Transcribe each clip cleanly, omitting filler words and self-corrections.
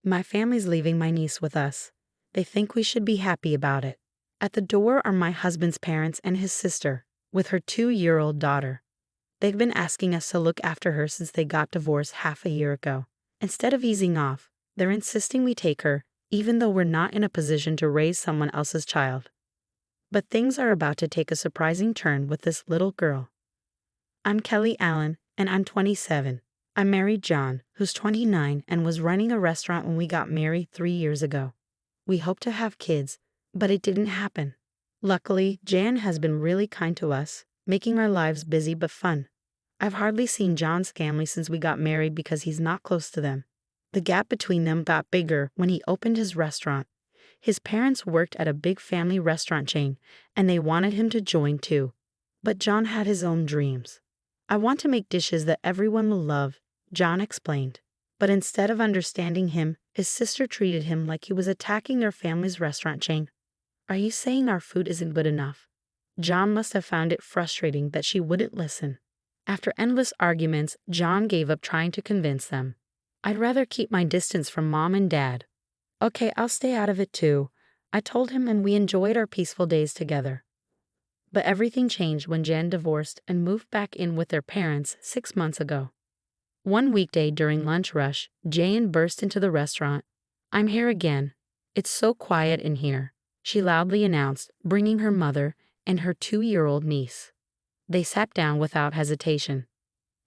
My family's leaving my niece with us. They think we should be happy about it. At the door are my husband's parents and his sister, with her 2-year-old daughter. They've been asking us to look after her since they got divorced half a year ago. Instead of easing off, they're insisting we take her, even though we're not in a position to raise someone else's child. But things are about to take a surprising turn with this little girl. I'm Kelly Allen, and I'm 27. I married John, who's 29 and was running a restaurant when we got married 3 years ago. We hoped to have kids, but it didn't happen. Luckily, Jan has been really kind to us, making our lives busy but fun. I've hardly seen John's family since we got married because he's not close to them. The gap between them got bigger when he opened his restaurant. His parents worked at a big family restaurant chain, and they wanted him to join too. But John had his own dreams. I want to make dishes that everyone will love, John explained. But instead of understanding him, his sister treated him like he was attacking their family's restaurant chain. Are you saying our food isn't good enough? John must have found it frustrating that she wouldn't listen. After endless arguments, John gave up trying to convince them. I'd rather keep my distance from Mom and Dad. Okay, I'll stay out of it too, I told him, and we enjoyed our peaceful days together. But everything changed when Jan divorced and moved back in with their parents 6 months ago. One weekday during lunch rush, Jan burst into the restaurant. I'm here again. It's so quiet in here, she loudly announced, bringing her mother and her 2-year-old niece. They sat down without hesitation.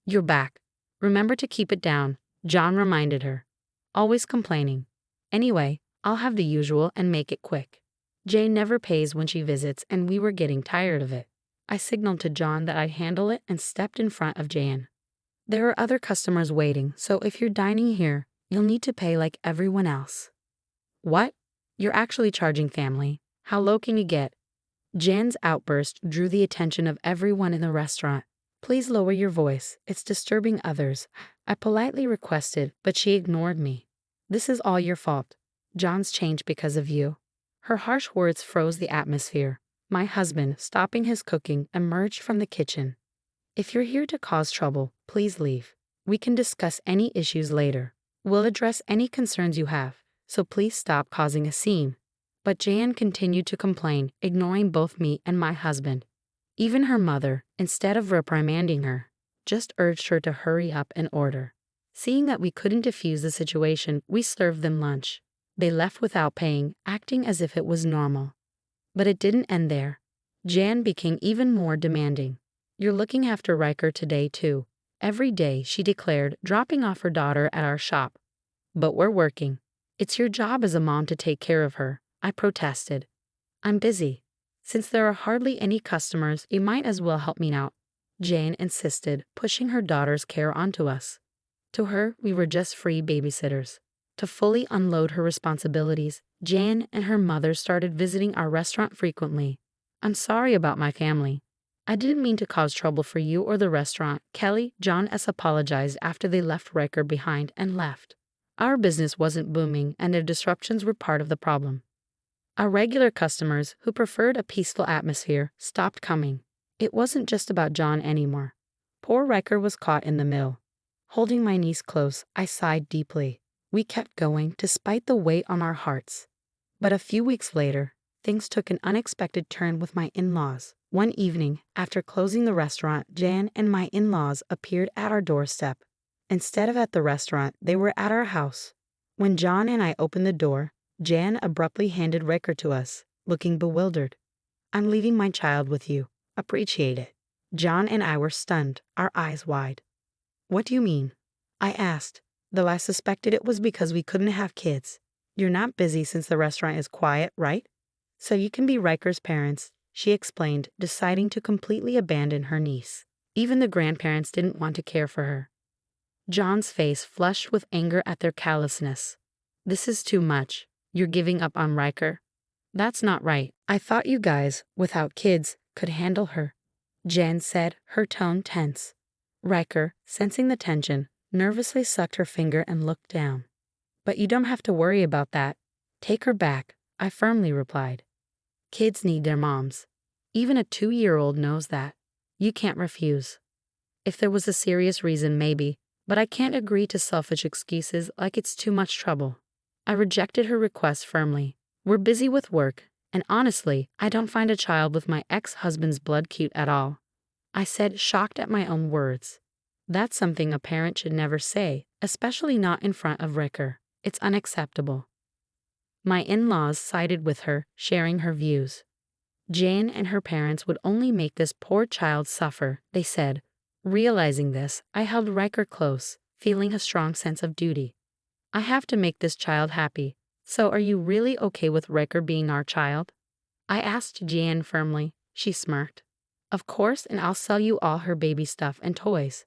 You're back. Remember to keep it down, John reminded her. Always complaining. Anyway, I'll have the usual and make it quick. Jane never pays when she visits, and we were getting tired of it. I signaled to John that I'd handle it and stepped in front of Jan. There are other customers waiting, so if you're dining here, you'll need to pay like everyone else. What? You're actually charging family? How low can you get? Jan's outburst drew the attention of everyone in the restaurant. Please lower your voice, it's disturbing others, I politely requested, but she ignored me. This is all your fault. John's changed because of you. Her harsh words froze the atmosphere. My husband, stopping his cooking, emerged from the kitchen. If you're here to cause trouble, please leave. We can discuss any issues later. We'll address any concerns you have, so please stop causing a scene. But Jan continued to complain, ignoring both me and my husband. Even her mother, instead of reprimanding her, just urged her to hurry up and order. Seeing that we couldn't defuse the situation, we served them lunch. They left without paying, acting as if it was normal. But it didn't end there. Jan became even more demanding. You're looking after Riker today too. Every day, she declared, dropping off her daughter at our shop. But we're working. It's your job as a mom to take care of her, I protested. I'm busy. Since there are hardly any customers, you might as well help me out, Jane insisted, pushing her daughter's care onto us. To her, we were just free babysitters. To fully unload her responsibilities, Jan and her mother started visiting our restaurant frequently. I'm sorry about my family. I didn't mean to cause trouble for you or the restaurant, Kelly, John S. apologized after they left Riker behind and left. Our business wasn't booming, and their disruptions were part of the problem. Our regular customers, who preferred a peaceful atmosphere, stopped coming. It wasn't just about John anymore. Poor Riker was caught in the middle. Holding my niece close, I sighed deeply. We kept going despite the weight on our hearts. But a few weeks later, things took an unexpected turn with my in-laws. One evening, after closing the restaurant, Jan and my in-laws appeared at our doorstep. Instead of at the restaurant, they were at our house. When John and I opened the door, Jan abruptly handed Riker to us, looking bewildered. I'm leaving my child with you. Appreciate it. John and I were stunned, our eyes wide. What do you mean? I asked, though I suspected it was because we couldn't have kids. You're not busy since the restaurant is quiet, right? So you can be Riker's parents, she explained, deciding to completely abandon her niece. Even the grandparents didn't want to care for her. John's face flushed with anger at their callousness. This is too much. You're giving up on Riker? That's not right. I thought you guys, without kids, could handle her, Jan said, her tone tense. Riker, sensing the tension, nervously sucked her finger and looked down. But you don't have to worry about that. Take her back, I firmly replied. Kids need their moms. Even a 2-year-old knows that. You can't refuse. If there was a serious reason, maybe, but I can't agree to selfish excuses like it's too much trouble. I rejected her request firmly. We're busy with work, and honestly, I don't find a child with my ex-husband's blood cute at all. I said, shocked at my own words. That's something a parent should never say, especially not in front of Ricker. It's unacceptable. My in-laws sided with her, sharing her views. Jane and her parents would only make this poor child suffer, they said. Realizing this, I held Riker close, feeling a strong sense of duty. I have to make this child happy. So are you really okay with Riker being our child? I asked Jane firmly. She smirked. Of course, and I'll sell you all her baby stuff and toys.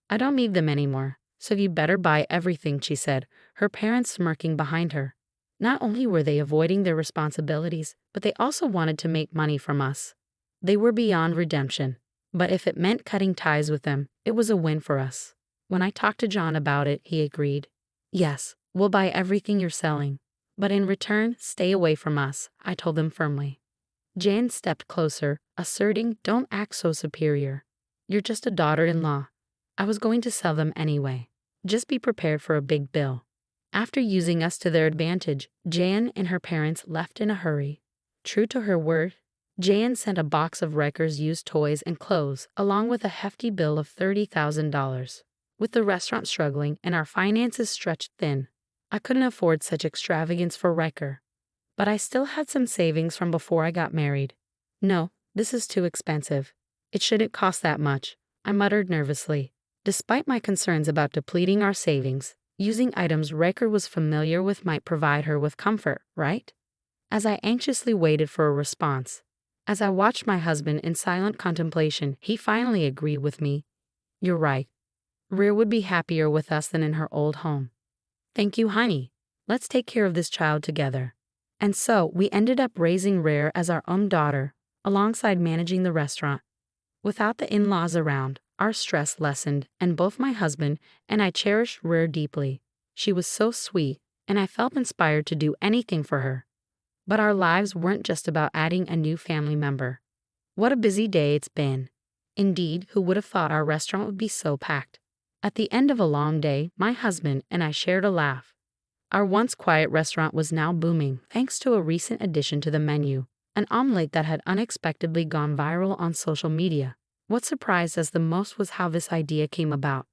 I don't need them anymore, so you better buy everything, she said, her parents smirking behind her. Not only were they avoiding their responsibilities, but they also wanted to make money from us. They were beyond redemption, but if it meant cutting ties with them, it was a win for us. When I talked to John about it, he agreed. Yes, we'll buy everything you're selling, but in return, stay away from us, I told him firmly. Jane stepped closer, asserting, don't act so superior. You're just a daughter-in-law. I was going to sell them anyway. Just be prepared for a big bill. After using us to their advantage, Jan and her parents left in a hurry. True to her word, Jan sent a box of Rikers' used toys and clothes, along with a hefty bill of $30,000. With the restaurant struggling and our finances stretched thin, I couldn't afford such extravagance for Riker. But I still had some savings from before I got married. No, this is too expensive. It shouldn't cost that much, I muttered nervously. Despite my concerns about depleting our savings, using items Riker was familiar with might provide her with comfort, right? As I anxiously waited for a response, as I watched my husband in silent contemplation, he finally agreed with me. You're right. Rhea would be happier with us than in her old home. Thank you, honey. Let's take care of this child together. And so we ended up raising Rhea as our own daughter, alongside managing the restaurant. Without the in-laws around, our stress lessened, and both my husband and I cherished Rhea deeply. She was so sweet, and I felt inspired to do anything for her. But our lives weren't just about adding a new family member. What a busy day it's been. Indeed, who would have thought our restaurant would be so packed? At the end of a long day, my husband and I shared a laugh. Our once quiet restaurant was now booming thanks to a recent addition to the menu, an omelet that had unexpectedly gone viral on social media. What surprised us the most was how this idea came about.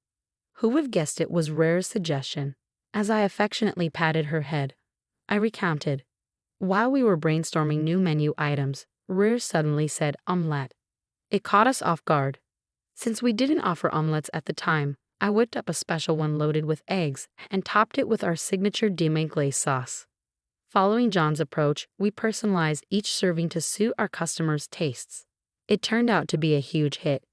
Who would have guessed it was Rhea's suggestion? As I affectionately patted her head, I recounted. While we were brainstorming new menu items, Rhea suddenly said omelette. It caught us off guard. Since we didn't offer omelettes at the time, I whipped up a special one loaded with eggs and topped it with our signature demi glace sauce. Following John's approach, we personalized each serving to suit our customers' tastes. It turned out to be a huge hit,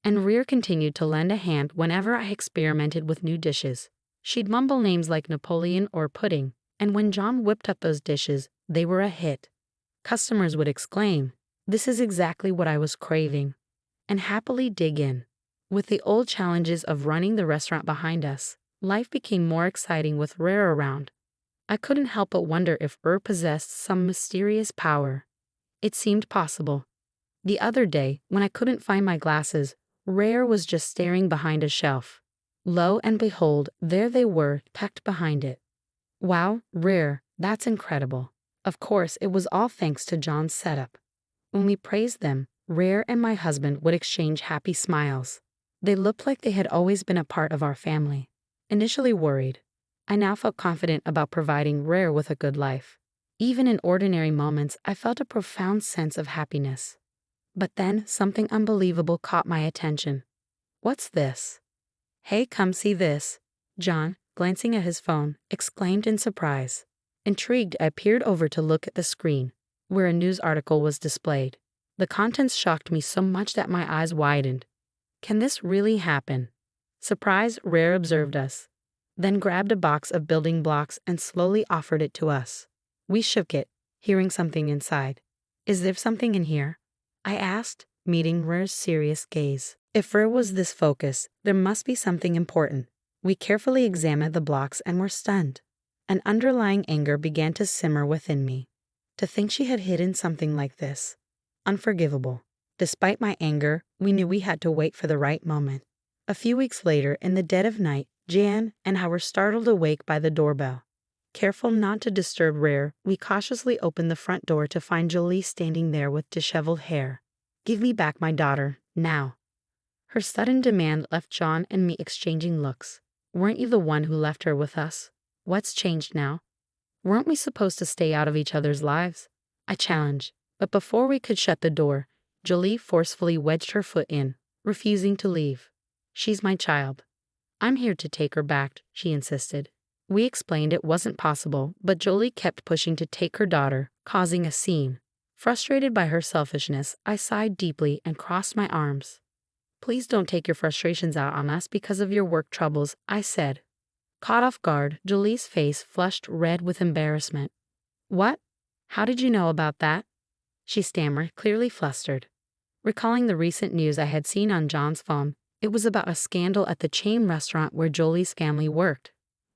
and Rhea continued to lend a hand whenever I experimented with new dishes. She'd mumble names like Napoleon or pudding, and when John whipped up those dishes, they were a hit. Customers would exclaim, "This is exactly what I was craving," and happily dig in. With the old challenges of running the restaurant behind us, life became more exciting with Rhea around. I couldn't help but wonder if possessed some mysterious power. It seemed possible. The other day, when I couldn't find my glasses, Rhea was just staring behind a shelf. Lo and behold, there they were, tucked behind it. Wow, Rhea, that's incredible. Of course, it was all thanks to John's setup. When we praised them, Rhea and my husband would exchange happy smiles. They looked like they had always been a part of our family. Initially worried, I now felt confident about providing Rhea with a good life. Even in ordinary moments, I felt a profound sense of happiness. But then something unbelievable caught my attention. What's this? Hey, come see this. John, glancing at his phone, exclaimed in surprise. Intrigued, I peered over to look at the screen, where a news article was displayed. The contents shocked me so much that my eyes widened. Can this really happen? Surprised, Rhea observed us, then grabbed a box of building blocks and slowly offered it to us. We shook it, hearing something inside. Is there something in here? I asked, meeting Rhea's serious gaze. If Rhea was this focused, there must be something important. We carefully examined the blocks and were stunned. An underlying anger began to simmer within me. To think she had hidden something like this. Unforgivable. Despite my anger, we knew we had to wait for the right moment. A few weeks later, in the dead of night, Jan and I were startled awake by the doorbell. Careful not to disturb Rare, we cautiously opened the front door to find Jolie standing there with disheveled hair. "Give me back my daughter, now." Her sudden demand left John and me exchanging looks. "Weren't you the one who left her with us? What's changed now? Weren't we supposed to stay out of each other's lives?" I challenged, but before we could shut the door, Jolie forcefully wedged her foot in, refusing to leave. "She's my child. I'm here to take her back," she insisted. We explained it wasn't possible, but Jolie kept pushing to take her daughter, causing a scene. Frustrated by her selfishness, I sighed deeply and crossed my arms. "Please don't take your frustrations out on us because of your work troubles," I said. Caught off guard, Jolie's face flushed red with embarrassment. "What? How did you know about that?" she stammered, clearly flustered. Recalling the recent news I had seen on John's phone, it was about a scandal at the chain restaurant where Jolie's family worked.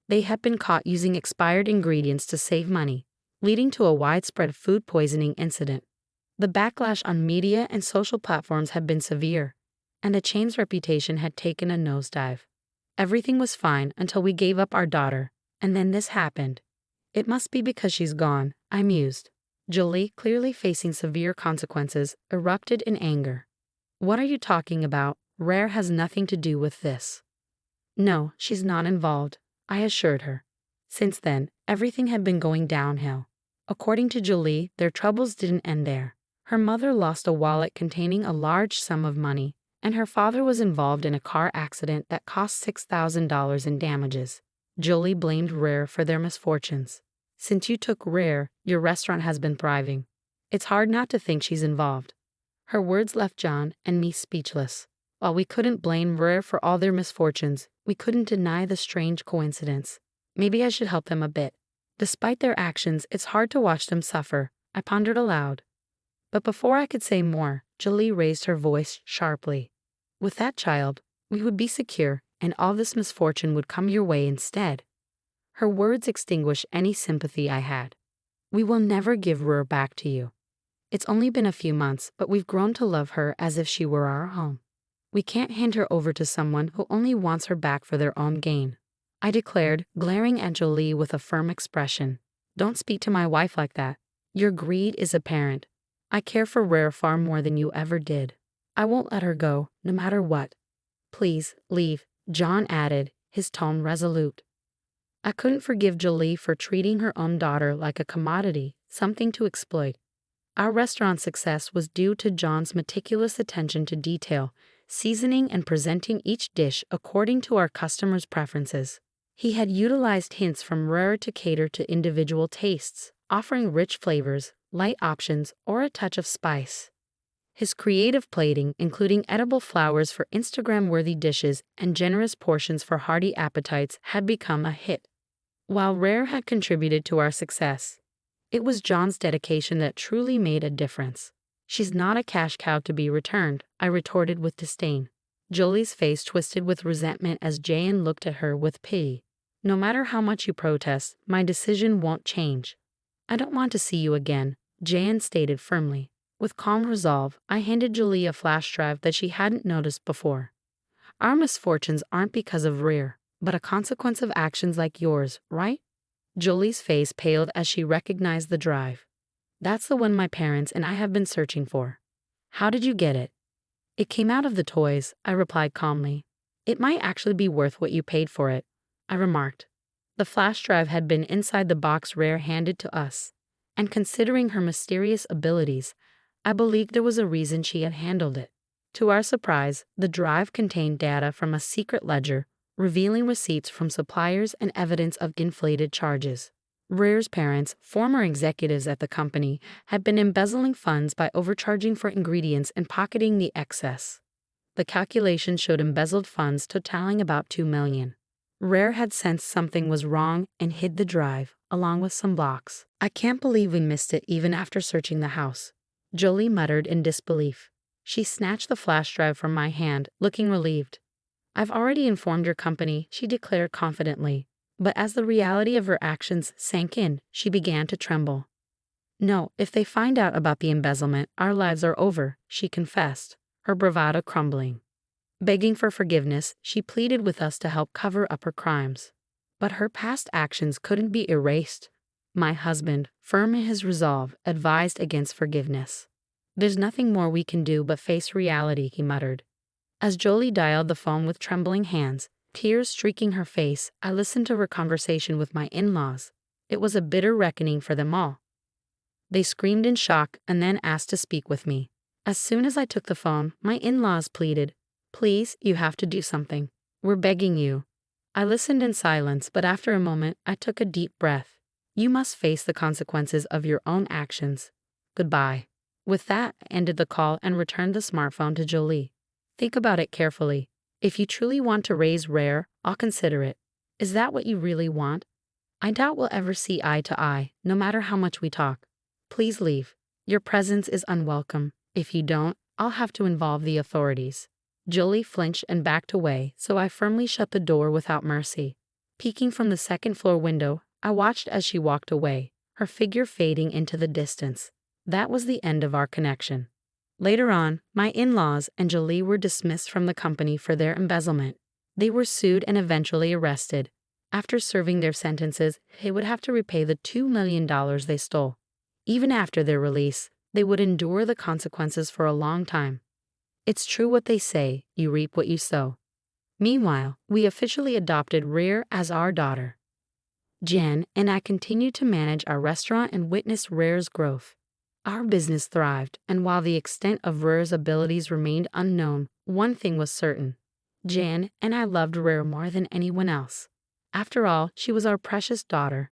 They had been caught using expired ingredients to save money, leading to a widespread food poisoning incident. The backlash on media and social platforms had been severe, and the chain's reputation had taken a nosedive. Everything was fine until we gave up our daughter, and then this happened. "It must be because she's gone," I mused. Jolie, clearly facing severe consequences, erupted in anger. "What are you talking about? Rare has nothing to do with this." "No, she's not involved," I assured her. Since then, everything had been going downhill. According to Jolie, their troubles didn't end there. Her mother lost a wallet containing a large sum of money, and her father was involved in a car accident that cost $6,000 in damages. Jolie blamed Rare for their misfortunes. "Since you took Rare, your restaurant has been thriving. It's hard not to think she's involved." Her words left John and me speechless. While we couldn't blame Rare for all their misfortunes, we couldn't deny the strange coincidence. Maybe I should help them a bit. Despite their actions, it's hard to watch them suffer, I pondered aloud. But before I could say more, Jolie raised her voice sharply. "With that child, we would be secure, and all this misfortune would come your way instead." Her words extinguished any sympathy I had. "We will never give Rure back to you. It's only been a few months, but we've grown to love her as if she were our home. We can't hand her over to someone who only wants her back for their own gain," I declared, glaring at Jolie with a firm expression. "Don't speak to my wife like that. Your greed is apparent. I care for Rare far more than you ever did. I won't let her go, no matter what." "Please, leave," John added, his tone resolute. I couldn't forgive Jolie for treating her own daughter like a commodity, something to exploit. Our restaurant's success was due to John's meticulous attention to detail, seasoning and presenting each dish according to our customers' preferences. He had utilized hints from Rare to cater to individual tastes, offering rich flavors, light options, or a touch of spice. His creative plating, including edible flowers for Instagram-worthy dishes and generous portions for hearty appetites, had become a hit. While Rare had contributed to our success, it was John's dedication that truly made a difference. "She's not a cash cow to be returned," I retorted with disdain. Jolie's face twisted with resentment as Jayan looked at her with pity. "No matter how much you protest, my decision won't change." "I don't want to see you again," Jayan stated firmly. With calm resolve, I handed Jolie a flash drive that she hadn't noticed before. "Our misfortunes aren't because of Rare, but a consequence of actions like yours, right?" Jolie's face paled as she recognized the drive. "That's the one my parents and I have been searching for." "How did you get it?" "It came out of the toys," I replied calmly. "It might actually be worth what you paid for it," I remarked. The flash drive had been inside the box Rare handed to us, and considering her mysterious abilities, I believed there was a reason she had handled it. To our surprise, the drive contained data from a secret ledger, revealing receipts from suppliers and evidence of inflated charges. Rare's parents, former executives at the company, had been embezzling funds by overcharging for ingredients and pocketing the excess. The calculation showed embezzled funds totaling about $2 million. Rare had sensed something was wrong and hid the drive, along with some blocks. "I can't believe we missed it even after searching the house," Jolie muttered in disbelief. She snatched the flash drive from my hand, looking relieved. "I've already informed your company," she declared confidently. But as the reality of her actions sank in, she began to tremble. "No, if they find out about the embezzlement, our lives are over," she confessed, her bravado crumbling. Begging for forgiveness, she pleaded with us to help cover up her crimes. But her past actions couldn't be erased. My husband, firm in his resolve, advised against forgiveness. There's nothing more we can do but face reality, he muttered. As Jolie dialed the phone with trembling hands, tears streaking her face, I listened to her conversation with my in-laws. It was a bitter reckoning for them all. They screamed in shock and then asked to speak with me. As soon as I took the phone, my in-laws pleaded, "Please, you have to do something. We're begging you." I listened in silence, but after a moment, I took a deep breath. You must face the consequences of your own actions. Goodbye. With that, I ended the call and returned the smartphone to Jolie. Think about it carefully. If you truly want to raise Rare, I'll consider it. Is that what you really want? I doubt we'll ever see eye to eye, no matter how much we talk. Please leave. Your presence is unwelcome. If you don't, I'll have to involve the authorities. Jolie flinched and backed away, so I firmly shut the door without mercy. Peeking from the second-floor window, I watched as she walked away, her figure fading into the distance. That was the end of our connection. Later on, my in-laws and Jolie were dismissed from the company for their embezzlement. They were sued and eventually arrested. After serving their sentences, they would have to repay the $2 million they stole. Even after their release, they would endure the consequences for a long time. It's true what they say, you reap what you sow. Meanwhile, we officially adopted Rare as our daughter. Jen and I continued to manage our restaurant and witness Rare's growth. Our business thrived, and while the extent of Rare's abilities remained unknown, one thing was certain. Jen and I loved Rare more than anyone else. After all, she was our precious daughter,